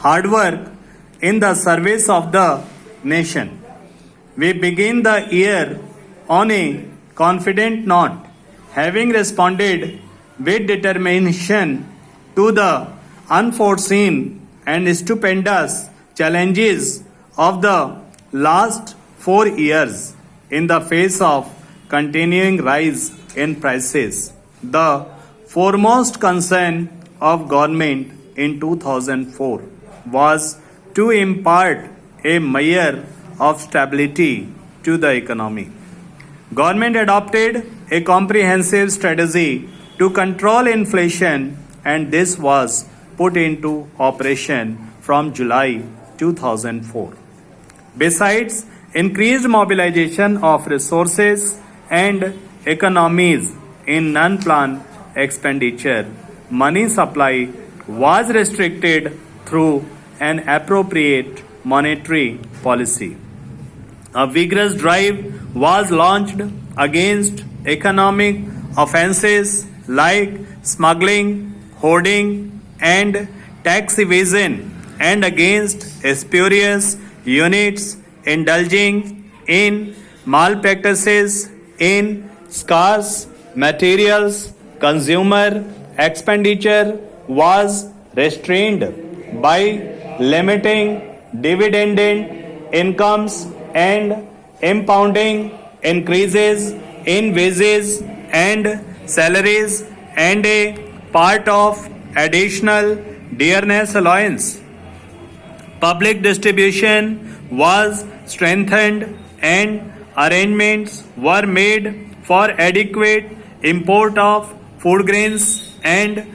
hard work in the service of the nation. We begin the year on a confident note, having responded with determination to the unforeseen and stupendous challenges of the last 4 years in the face of continuing rise in prices. The foremost concern of government in 2004 was to impart a measure of stability to the economy. Government adopted a comprehensive strategy to control inflation, and this was put into operation from July 2004. Besides increased mobilization of resources and economies in non-planned expenditure, money supply was restricted through an appropriate monetary policy. A vigorous drive was launched against economic offenses like smuggling, hoarding, and tax evasion, and against spurious units indulging in malpractices in scarce materials. Consumer expenditure was restrained by limiting dividend incomes and impounding increases in wages and salaries and a part of additional dearness allowance. Public distribution was strengthened and arrangements were made for adequate import of food grains and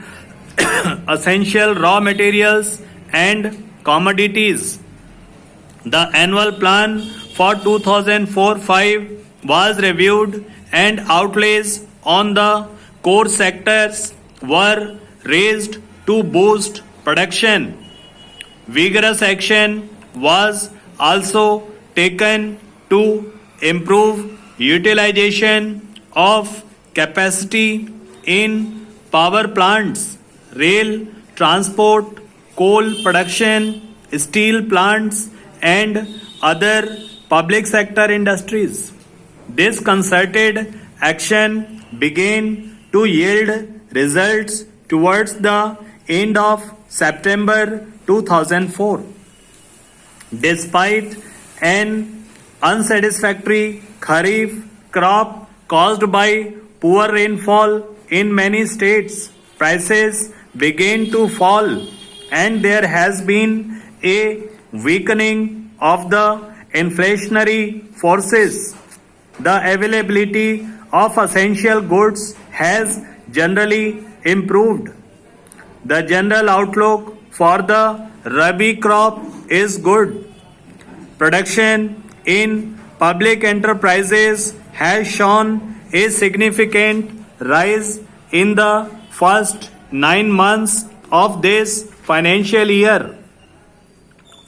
essential raw materials and commodities. The annual plan for 2004-5 was reviewed and outlays on the core sectors were raised to boost production. Vigorous action was also taken to improve utilization of capacity in power plants, rail transport, coal production, steel plants, and other public sector industries. This concerted action began to yield results towards the end of September 2004. Despite an unsatisfactory Kharif crop caused by poor rainfall in many states, prices began to fall, and there has been a weakening of the inflationary forces. The availability of essential goods has generally improved. The general outlook for the Rabi crop is good. Production in public enterprises has shown a significant rise in the first 9 months of this financial year.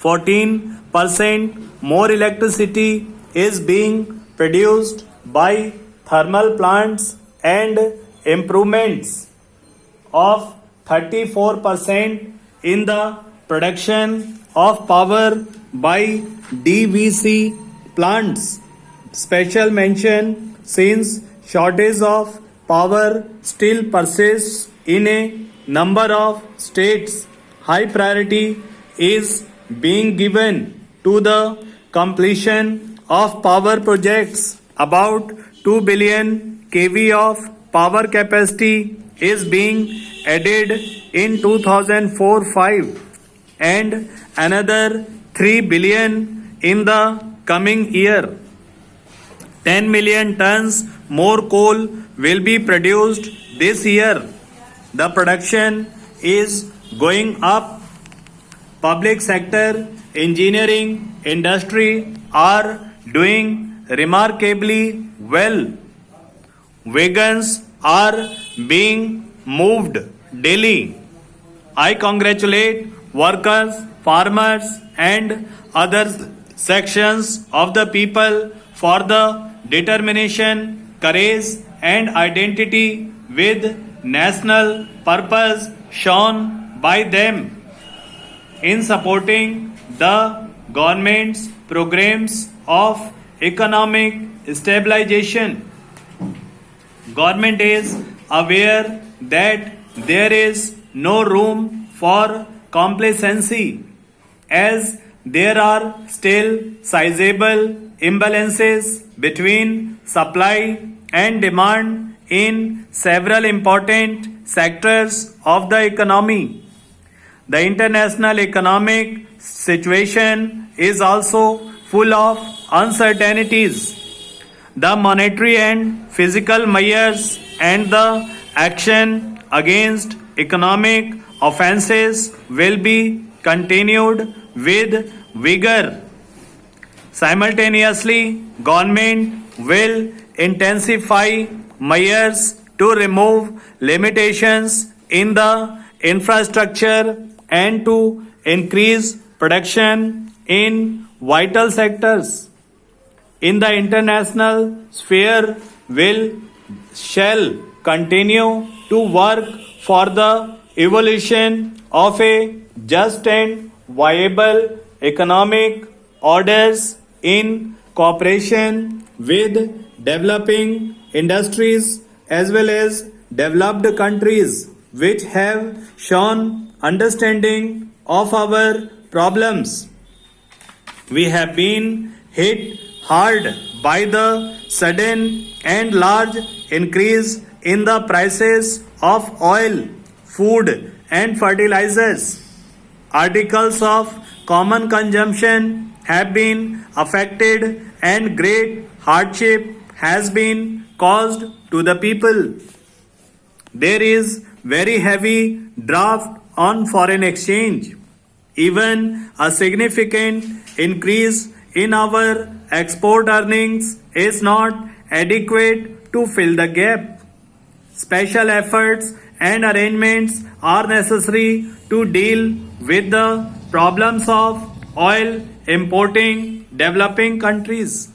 14% more electricity is being produced by thermal plants and improvements of 34% in the production of power by DVC plants. Special mention, since shortage of power still persists in a number of states, high priority is being given to the completion of power projects. About 2 billion kV of power capacity is being added in 2004-5 and another 3 billion in the coming year. 10 million tons more coal will be produced this year. The production is going up. Public sector, engineering, industry are doing remarkably well. Wagons are being moved daily. I congratulate workers, farmers, and other sections of the people for the determination, courage, and identity with national purpose shown by them. in supporting the government's programs of economic stabilization. Government is aware that there is no room for complacency as there are still sizable imbalances between supply and demand in several important sectors of the economy. The international economic situation is also full of uncertainties. The monetary and physical measures and the action against economic offenses will be continued with vigor. Simultaneously, government will intensify measures to remove limitations in the infrastructure and to increase production in vital sectors. In the international sphere shall continue to work for the evolution of a just and viable economic orders in cooperation with developing industries as well as developed countries which have shown understanding of our problems. We have been hit hard by the sudden and large increase in the prices of oil, food, and fertilizers. Articles of common consumption have been affected, and great hardship has been caused to the people. There is very heavy draft on foreign exchange. Even a significant increase in our export earnings is not adequate to fill the gap. Special efforts and arrangements are necessary to deal with the problems of oil importing developing countries.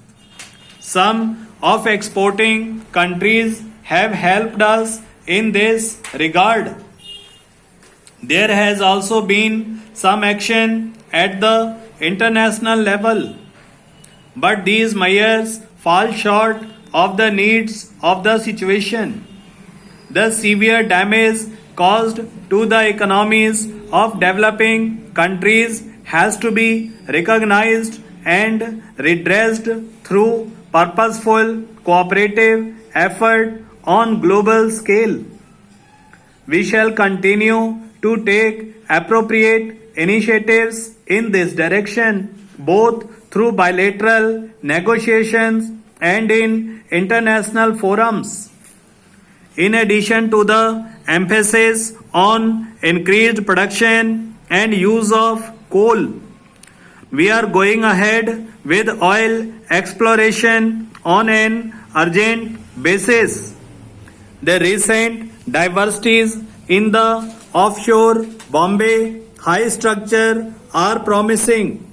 Some of exporting countries have helped us in this regard. There has also been some action at the international level, but these measures fall short of the needs of the situation. The severe damage caused to the economies of developing countries has to be recognized and redressed through purposeful cooperative effort on global scale. We shall continue to take appropriate initiatives in this direction, both through bilateral negotiations and in international forums. In addition to the emphasis on increased production and use of coal, we are going ahead with oil exploration on an urgent basis. The recent diversities in the offshore Bombay high structure are promising.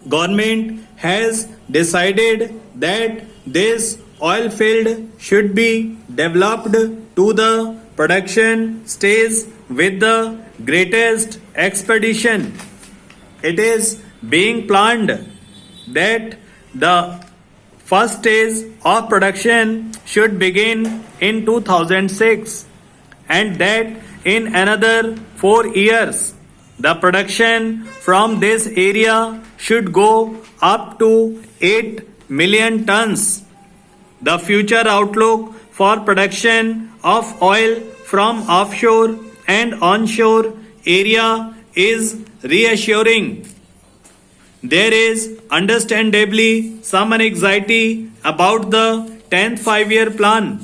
Government has decided that this oil field should be developed to the production stage with the greatest expedition. It is being planned that the first stage of production should begin in 2006 and that in another 4 years the production from this area should go up to 8 million tons. The future outlook for production of oil from offshore and onshore area is reassuring. There is understandably some anxiety about the 10th 5-year plan.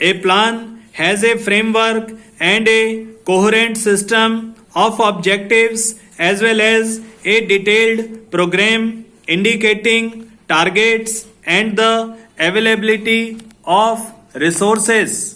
A plan has a framework and a coherent system of objectives as well as a detailed program indicating targets and the availability of resources.